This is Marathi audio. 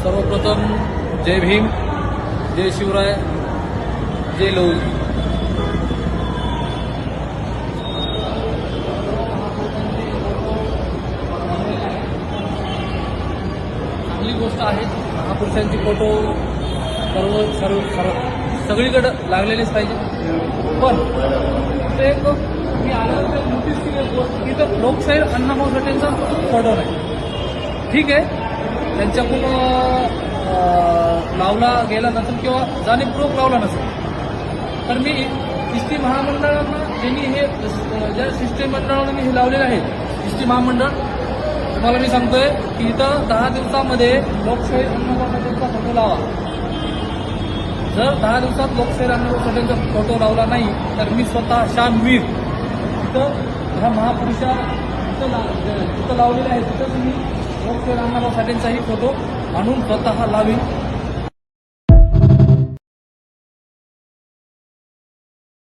सर्वप्रथम जय भीम, जय शिवराय, जय लवजी. चांगली गोष्ट आहे. महापुरुषांची फोटो सगळीकडे लागलेलीच पाहिजे. पण ते एक मी आल्यानंतर नोटीस केली एक गोष्ट, इथं लोकशाही अण्णाभाऊ साठेंचा फोटो नाही. ठीक आहे, त्यांच्याकडून लावला गेला नसेल किंवा जाणीवपूर्वक लावला नसेल, तर मी एसटी महामंडळानं ज्यांनी हे ज्या शिष्टमंडळाने हे लावलेलं आहे एसटी महामंडळ, तुम्हाला मी सांगतोय की इथं 10 दिवसामध्ये लोकशाही अण्णाभाऊ साठेंचा फोटो लावा. जर 10 दिवसात लोकशाही अण्णाभाऊ साठेंचा फोटो लावला नाही तर मी स्वतः शानवीर इथं ह्या महापुरुषा जिथं लावलेले आहे तिथंच मी लोकशाही अण्णाभाऊ साठेंचाही फोटो आणून स्वतः लावीन.